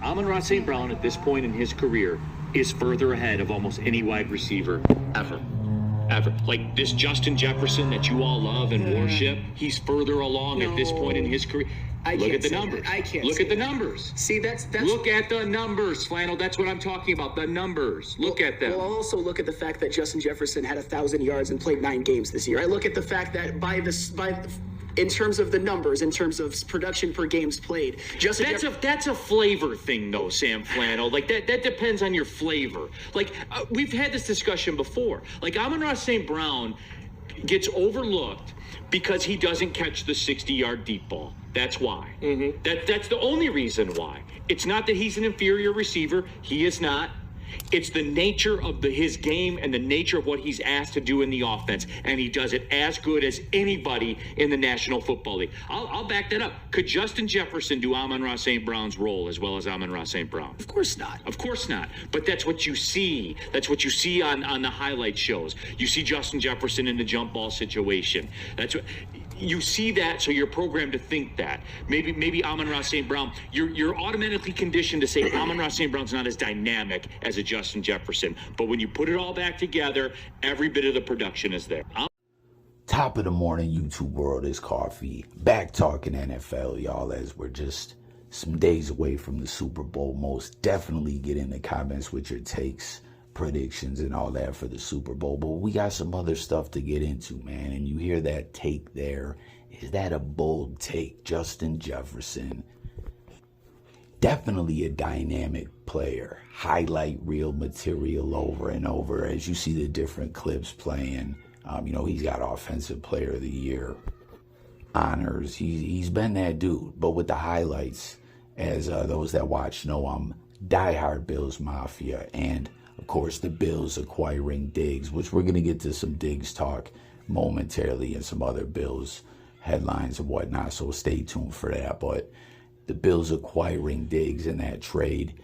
Amon-Ra St. Brown at this point in his career is further ahead of almost any wide receiver ever. Ever. Like this Justin Jefferson that you all love and worship, he's further along at this point in his career. Look at the numbers. I can't look at the numbers. See, that's look at the numbers, Flannel. That's what I'm talking about. The numbers. Look at them. Well, I'll also look at the fact that Justin Jefferson had 1,000 yards and played 9 games this year. I look at the fact that in terms of the numbers, in terms of production per games played, that's a flavor thing, though, Sam Flannel. Like that depends on your flavor. Like we've had this discussion before. Like Amon-Ra St. Brown gets overlooked because he doesn't catch the 60-yard deep ball. That's why. Mm-hmm. That's the only reason why. It's not that he's an inferior receiver. He is not. It's the nature of his game and the nature of what he's asked to do in the offense, and he does it as good as anybody in the National Football League. I'll back that up. Could Justin Jefferson do Amon-Ra St. Brown's role as well as Amon-Ra St. Brown? Of course not. Of course not. But that's what you see. That's what you see on the highlight shows. You see Justin Jefferson in the jump ball situation. That's what you see that, so you're programmed to think that. Maybe Amon-Ra St. Brown, you're automatically conditioned to say Amon-Ra St. Brown's not as dynamic as a Justin Jefferson. But when you put it all back together, every bit of the production is there. Top of the morning, YouTube world, is Coffee. Back talking NFL, y'all, as we're just some days away from the Super Bowl. Most definitely get in the comments with your takes, predictions, and all that for the Super Bowl. But we got some other stuff to get into, man. And you hear that take there. Is that a bold take? Justin Jefferson, definitely a dynamic player. Highlight reel material over and over as you see the different clips playing. He's got Offensive Player of the Year honors. He's been that dude. But with the highlights, as those that watch know, I'm diehard Bills Mafia. And, of course, the Bills acquiring Diggs, which we're going to get to some Diggs talk momentarily and some other Bills headlines and whatnot. So stay tuned for that. But the Bills acquiring Diggs in that trade,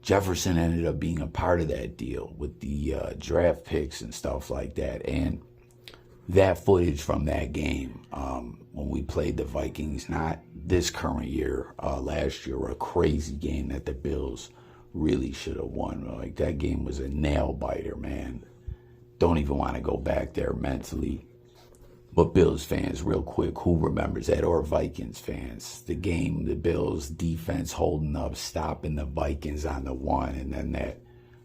Jefferson ended up being a part of that deal with the draft picks and stuff like that. And that footage from that game, when we played the Vikings, not this current year, last year, a crazy game that the Bills really should have won. Like, that game was a nail biter, man. Don't even want to go back there mentally. But Bills fans, real quick, who remembers that? Or Vikings fans? The game, the Bills defense holding up, stopping the Vikings on the one, and then that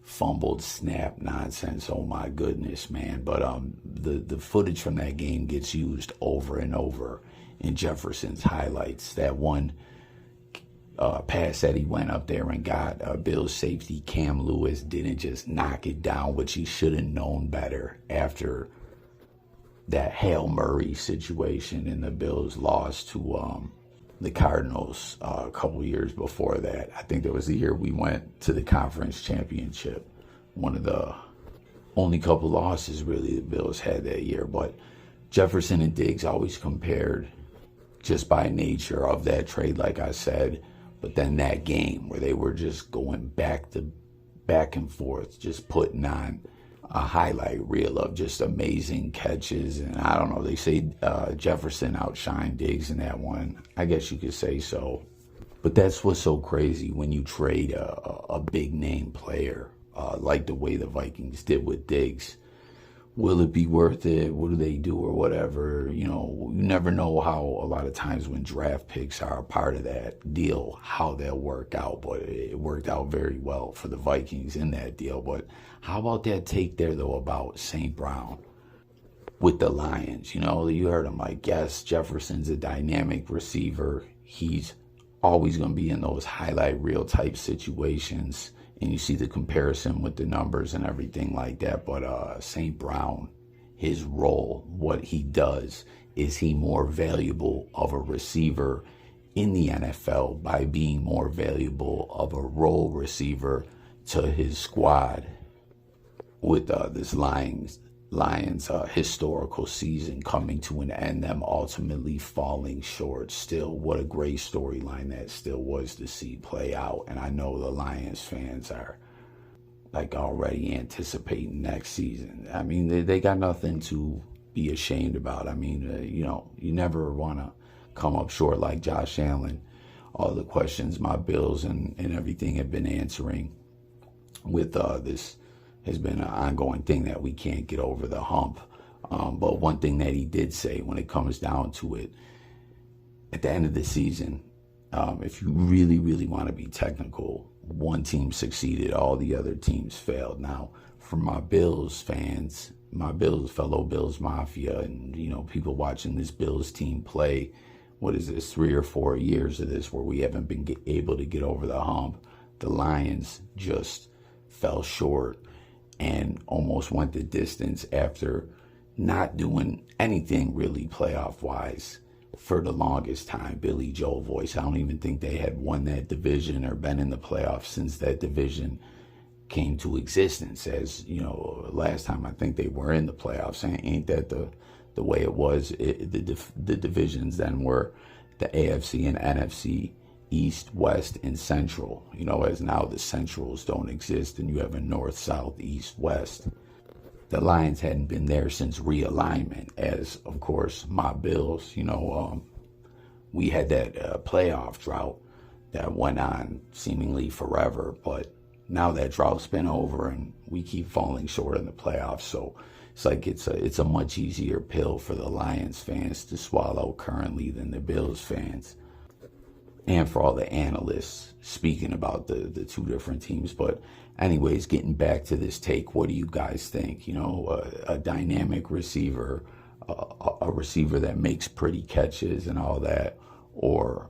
fumbled snap nonsense. Oh my goodness, man. But the footage from that game gets used over and over in Jefferson's highlights. That one pass that he went up there and got, Bills safety Cam Lewis didn't just knock it down, which he should have known better after that Hail Murray situation, and the Bills lost to the Cardinals a couple years before that. I think that was the year we went to the conference championship. One of the only couple losses really the Bills had that year. But Jefferson and Diggs always compared just by nature of that trade, like I said. But then that game where they were just going back and forth, just putting on a highlight reel of just amazing catches. And I don't know, they say Jefferson outshined Diggs in that one. I guess you could say so. But that's what's so crazy when you trade a big name player like the way the Vikings did with Diggs. Will it be worth it? What do they do or whatever? You never know how a lot of times when draft picks are a part of that deal, how they'll work out. But it worked out very well for the Vikings in that deal. But how about that take there, though, about St. Brown with the Lions? You heard him like, yes, Jefferson's a dynamic receiver. He's always going to be in those highlight reel type situations. And you see the comparison with the numbers and everything like that. But St. Brown, his role, what he does, is he more valuable of a receiver in the NFL by being more valuable of a role receiver to his squad with this Lions historical season coming to an end, them ultimately falling short. Still, what a great storyline that still was to see play out. And I know the Lions fans are like already anticipating next season. I mean, they got nothing to be ashamed about. I mean, you never want to come up short like Josh Allen all the questions my Bills and everything have been answering with this has been an ongoing thing that we can't get over the hump. But one thing that he did say when it comes down to it, at the end of the season, if you really, really want to be technical, one team succeeded, all the other teams failed. Now, for my Bills fans, my fellow Bills Mafia, and, people watching this Bills team play, what is this, 3 or 4 years of this where we haven't been able to get over the hump. The Lions just fell short and almost went the distance after not doing anything really playoff-wise for the longest time. Billy Joel voice, I don't even think they had won that division or been in the playoffs since that division came to existence. As, last time I think they were in the playoffs. Ain't that the way it was? The divisions then were the AFC and NFC, East, West, and Central. As now the Centrals don't exist and you have a North, South, East, West. The Lions hadn't been there since realignment, as, of course, my Bills, we had that playoff drought that went on seemingly forever, but now that drought's been over and we keep falling short in the playoffs. So it's like it's a much easier pill for the Lions fans to swallow currently than the Bills fans. And for all the analysts speaking about the two different teams. But anyways, getting back to this take, what do you guys think? A dynamic receiver, a receiver that makes pretty catches and all that, or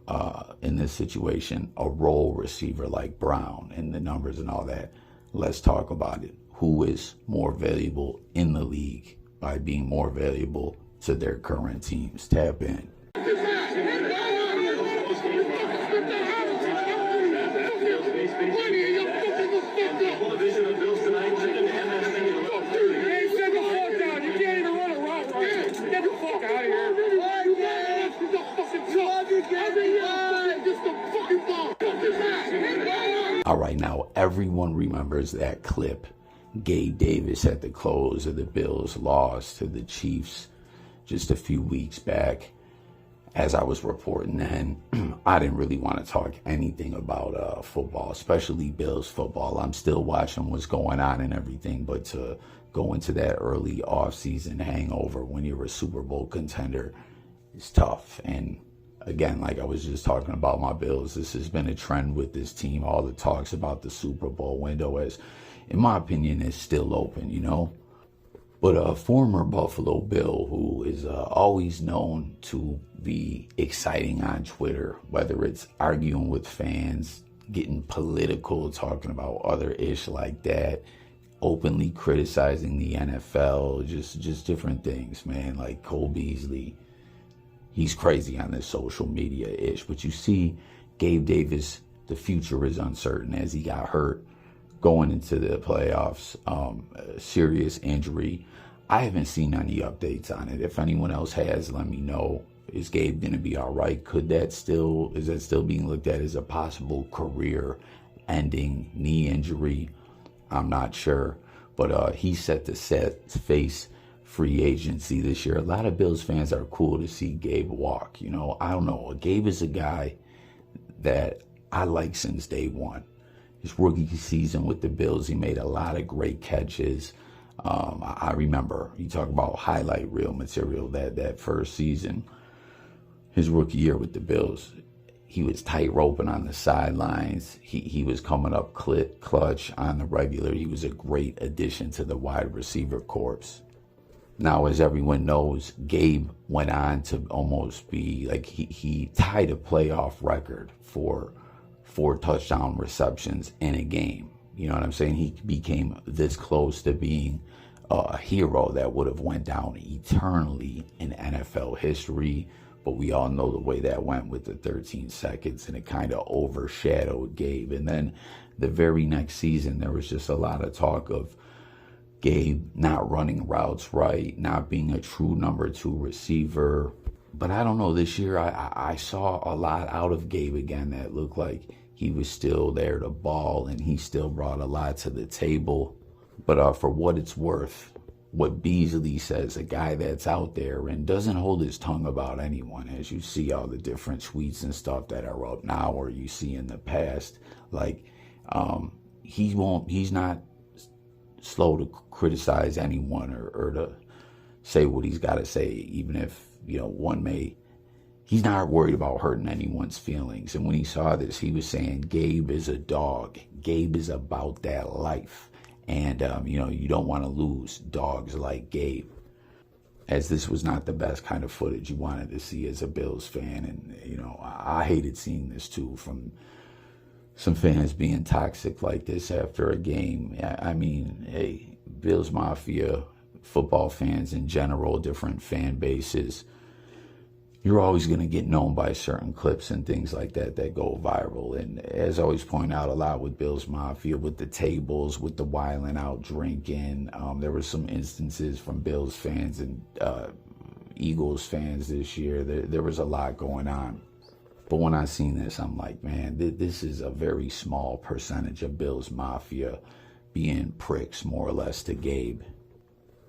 in this situation, a role receiver like Brown and the numbers and all that. Let's talk about it. Who is more valuable in the league by being more valuable to their current teams? Tap in. All right, now everyone remembers that clip. Gabe Davis at the close of the Bills' loss to the Chiefs just a few weeks back. As I was reporting then, I didn't really want to talk anything about football, especially Bills football. I'm still watching what's going on and everything, but to go into that early off-season hangover when you're a Super Bowl contender is tough. And again, like I was just talking about my Bills, this has been a trend with this team. All the talks about the Super Bowl window, as in my opinion, is still open, But a former Buffalo Bill who is always known to be exciting on Twitter, whether it's arguing with fans, getting political, talking about other ish like that, openly criticizing the NFL, just different things, man, like Cole Beasley. He's crazy on this social media ish. But you see, Gabe Davis, the future is uncertain as he got hurt going into the playoffs, serious injury. I haven't seen any updates on it. If anyone else has, let me know. Is Gabe going to be all right? Is that still being looked at as a possible career-ending knee injury? I'm not sure. But he's set to face free agency this year. A lot of Bills fans are cool to see Gabe walk. I don't know. Gabe is a guy that I like since day one. His rookie season with the Bills, he made a lot of great catches. I remember, you talk about highlight reel material, that first season, his rookie year with the Bills, he was tight roping on the sidelines. He was coming up clutch on the regular. He was a great addition to the wide receiver corps. Now, as everyone knows, Gabe went on to almost be like he tied a playoff record for 4 touchdown receptions in a game. You know what I'm saying? He became this close to being a hero that would have went down eternally in NFL history. But we all know the way that went with the 13 seconds, and it kind of overshadowed Gabe. And then the very next season, there was just a lot of talk of Gabe not running routes right, not being a true number 2 receiver. But I don't know, this year I saw a lot out of Gabe again that looked like he was still there to ball, and he still brought a lot to the table. But for what it's worth, what Beasley says, a guy that's out there and doesn't hold his tongue about anyone, as you see all the different tweets and stuff that are up now or you see in the past. Like, he's not slow to criticize anyone or to say what he's got to say, even if, he's not worried about hurting anyone's feelings. And when he saw this, he was saying, Gabe is a dog. Gabe is about that life. And, you don't want to lose dogs like Gabe. As this was not the best kind of footage you wanted to see as a Bills fan. And, I hated seeing this too, from some fans being toxic like this after a game. I mean, hey, Bills Mafia, football fans in general, different fan bases, you're always going to get known by certain clips and things like that go viral. And as I always point out a lot with Bills Mafia, with the tables, with the wilding out drinking, there were some instances from Bills fans and Eagles fans this year. There was a lot going on. But when I seen this, I'm like, man, this is a very small percentage of Bills Mafia being pricks, more or less, to Gabe.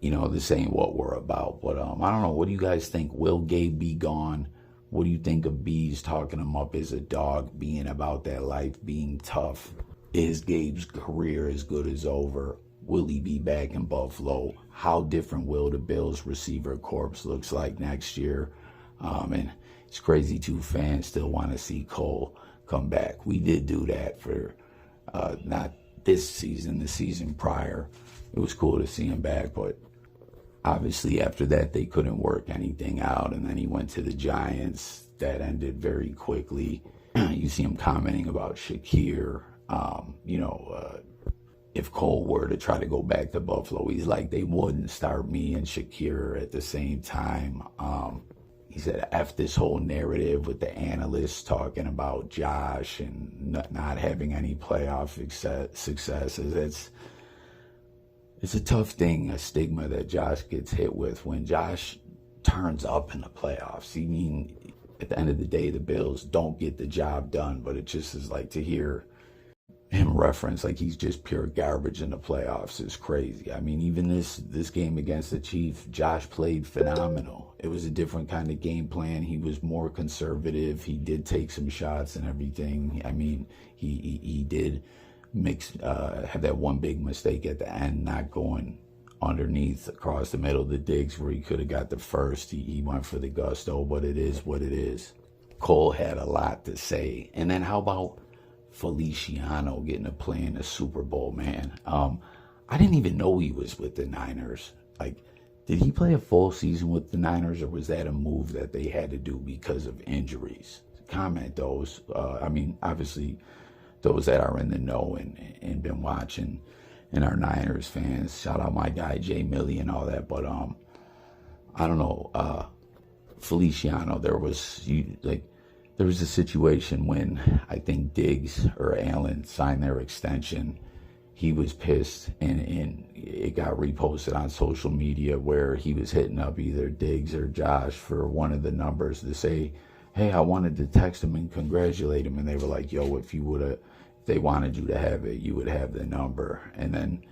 This ain't what we're about. But I don't know. What do you guys think? Will Gabe be gone? What do you think of Bees talking him up as a dog, being about that life, being tough? Is Gabe's career as good as over? Will he be back in Buffalo? How different will the Bills receiver corps looks like next year? And it's crazy too, fans still want to see Cole come back. We did do that for not this season, the season prior. It was cool to see him back, but obviously after that they couldn't work anything out, and then he went to the Giants. That ended very quickly. You see him commenting about Shakir. If Cole were to try to go back to Buffalo, he's like, they wouldn't start me and Shakir at the same time. He said, F this whole narrative with the analysts talking about Josh and not having any playoff successes. It's a tough thing, a stigma that Josh gets hit with when Josh turns up in the playoffs. I mean, at the end of the day, the Bills don't get the job done, but it just is like to hear him reference like he's just pure garbage in the playoffs is crazy. I mean, even this game against the Chiefs, Josh played phenomenal. It was a different kind of game plan. He was more conservative. He did take some shots and everything. I mean, he did have that one big mistake at the end, not going underneath across the middle of the digs where he could have got the first. He went for the gusto, but it is what it is. Cole had a lot to say. And then how about Feliciano getting to play in the Super Bowl, man? I didn't even know he was with the Niners. Like, did he play a full season with the Niners, or was that a move that they had to do because of injuries? Comment those. Obviously, those that are in the know and been watching and are Niners fans. Shout out my guy Jay Millie and all that. But I don't know. Feliciano, there was a situation when I think Diggs or Allen signed their extension. He was pissed, and it got reposted on social media where he was hitting up either Diggs or Josh for one of the numbers to say, hey, I wanted to text him and congratulate him. And they were like, yo, if they wanted you to have it, you would have the number. And then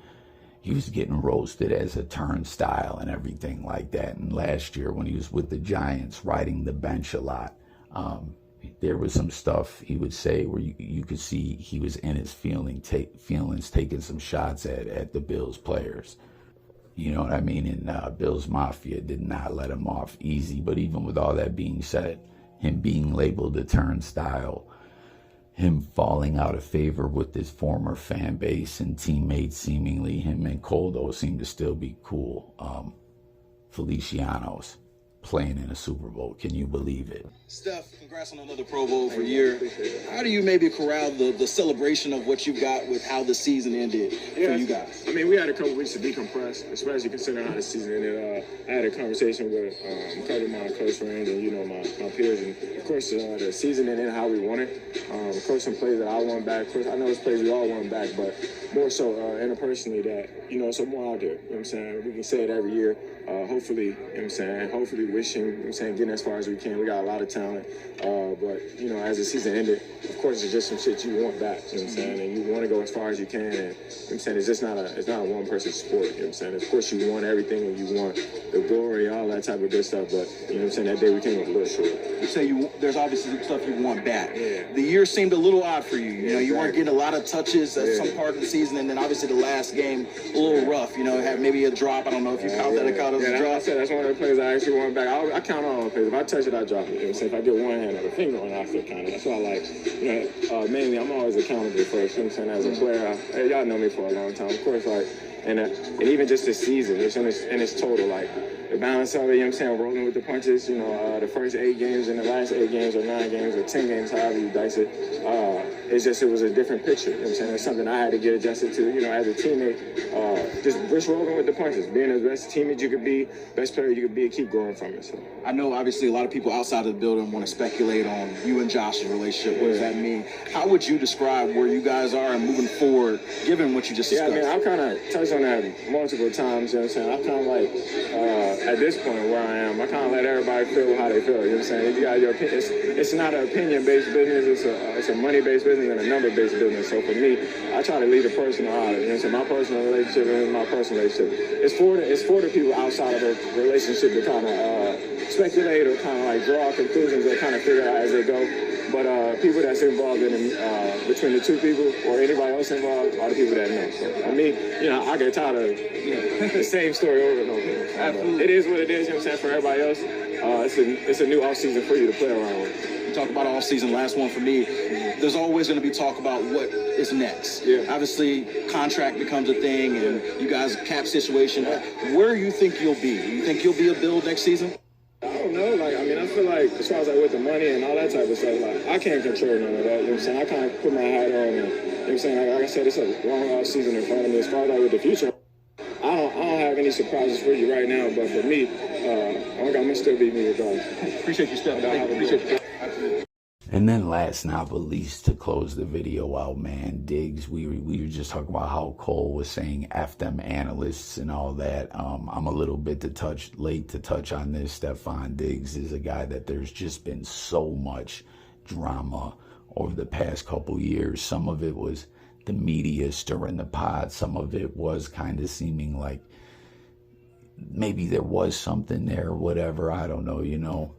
he was getting roasted as a turnstile and everything like that. And last year when he was with the Giants, riding the bench a lot, there was some stuff he would say where you could see he was in his feelings, taking some shots at the Bills players. You know what I mean? And Bills Mafia did not let him off easy. But even with all that being said, him being labeled a turnstile, him falling out of favor with his former fan base and teammates, seemingly, him and Cole, though, seem to still be cool. Feliciano's playing in a Super Bowl. Can you believe it? Steph, congrats on another Pro Bowl for a year. How do you maybe corral the celebration of what you got with how the season ended for you guys? I mean, we had a couple weeks to decompress, especially considering how the season ended. I had a conversation with a couple of my close friends and, my peers. And, of course, the season ended how we wanted. Of course, some plays that I want back. Of course, I know it's plays we all want back, but more so interpersonally that, so more out there. You know what I'm saying? We can say it every year. Hopefully, you know what I'm saying? Hopefully wishing, you know what I'm saying, getting as far as we can. We got a lot of talent. But, you know, as the season ended, of course, it's just some shit you want back, you know what I'm saying? And you want to go as far as you can. And, you know what I'm saying, it's just not a one-person sport, you know what I'm saying? Of course, you want everything and you want the glory, all that type of good stuff. But, you know what I'm saying, that day we came up a little short. You say there's obviously some stuff you want back. Yeah. The year seemed a little odd for you. You know, you weren't exactly. getting a lot of touches at some part of the season, and then obviously the last game, a little rough. You know, had maybe a drop. I don't know if you count that as a drop. That's one of the plays I actually want back. I count all the plays. If I touch it, I drop it. You know what I'm saying? If I get one hand or a finger on it, I still count it. That's why I like, you know, mainly I'm always accountable first. You know what I'm saying? As a player, y'all know me for a long time. Of course, like, and even just this season, just in its total, like, the balance of it, you know what I'm saying, rolling with the punches, you know, the first 8 games and the last 8 games or 9 games or 10 games, however you dice it, it was a different picture, you know what I'm saying? It's something I had to get adjusted to, you know, as a teammate, just rolling with the punches, being the best teammate you could be, best player you could be, and keep growing from it. So. I know, obviously, a lot of people outside of the building want to speculate on you and Josh's relationship. What does that mean? How would you describe where you guys are and moving forward, given what you just discussed? Yeah, I mean, I've kind of touched on that multiple times, you know what I'm saying? I'm kind of like, at this point where I am, I kind of let everybody feel how they feel, you know what I'm saying? You got your opinion. It's not an opinion-based business, it's a money-based business and a number-based business. So for me, I try to leave the personal out of it, you know what I'm saying? My personal relationship and my personal relationship. It's for the people outside of a relationship to kind of speculate or kind of like draw conclusions or kind of figure out as they go. But people that's involved in between the two people or anybody else involved are the people that know. So for me, you know, I get tired of the same story over and over. Absolutely. It is what it is, you know what I'm saying, for everybody else. It's a new offseason for you to play around with. You talk about all season, last one for me. There's always going to be talk about what is next. Yeah. Obviously, contract becomes a thing, and you guys' cap situation. Where do you think you'll be? You think you'll be a Bill next season? I don't know. Like, I mean, I feel like as far as like with the money and all that type of stuff, like I can't control none of that. You know what I'm saying? I kind of put my hat on, and you know what I'm saying. Like I said, it's a long off season in front of me. As far as like with the future, I don't have any surprises for you right now. But for me, I'm gonna still beat me regardless. Appreciate you, Stefon. Appreciate you. And then last not but least, to close the video out, man, Diggs, we were just talking about how Cole was saying F them analysts and all that. I'm a little bit late to touch on this. Stefon Diggs is a guy that there's just been so much drama over the past couple years. Some of it was the media stirring the pot. Some of it was kind of seeming like maybe there was something there, whatever. I don't know, you know.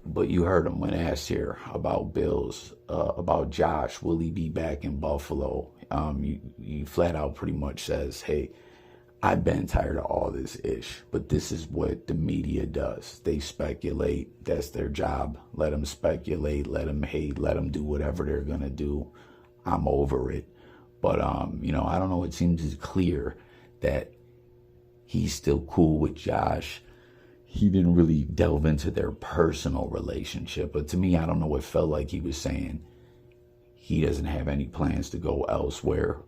But you heard him when asked here about Bills, about Josh. Will he be back in Buffalo? He flat out pretty much says, hey, I've been tired of all this ish. But this is what the media does. They speculate. That's their job. Let them speculate. Let them hate. Let them do whatever they're going to do. I'm over it. But, you know, I don't know. It seems clear that he's still cool with Josh. He didn't really delve into their personal relationship. But to me, I don't know, it felt like he was saying he doesn't have any plans to go elsewhere.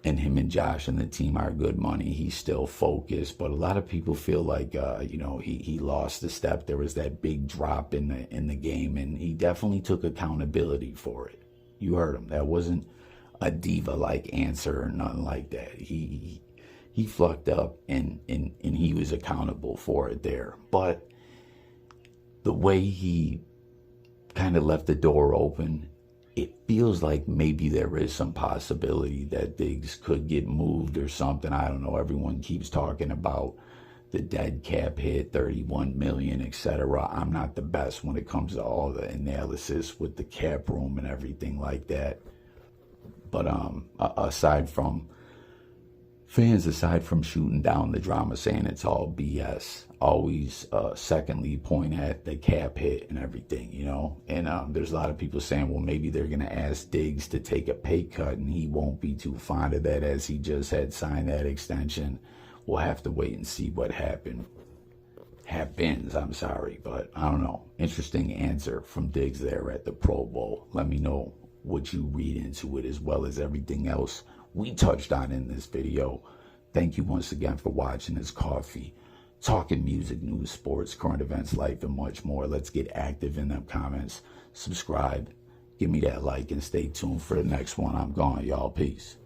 And him and Josh and the team are good money. He's still focused. But a lot of people feel like, you know, he lost a step. There was that big drop in the game. And he definitely took accountability for it. You heard him. That wasn't a diva-like answer or nothing like that. He fucked up and he was accountable for it there. But the way he kind of left the door open, it feels like maybe there is some possibility that Diggs could get moved or something. I don't know. Everyone keeps talking about the dead cap hit, 31 million, etc. I'm not the best when it comes to all the analysis with the cap room and everything like that. But aside from shooting down the drama, saying it's all BS, always secondly point at the cap hit and everything, you know. And there's a lot of people saying, well, maybe they're going to ask Diggs to take a pay cut and he won't be too fond of that as he just had signed that extension. We'll have to wait and see what happens, but I don't know. Interesting answer from Diggs there at the Pro Bowl. Let me know what you read into it, as well as everything else we touched on in this video. Thank you once again for watching this coffee, talking music, news, sports, current events, life, and much more. Let's get active in them comments. Subscribe, give me that like, and stay tuned for the next one. I'm gone, y'all. Peace.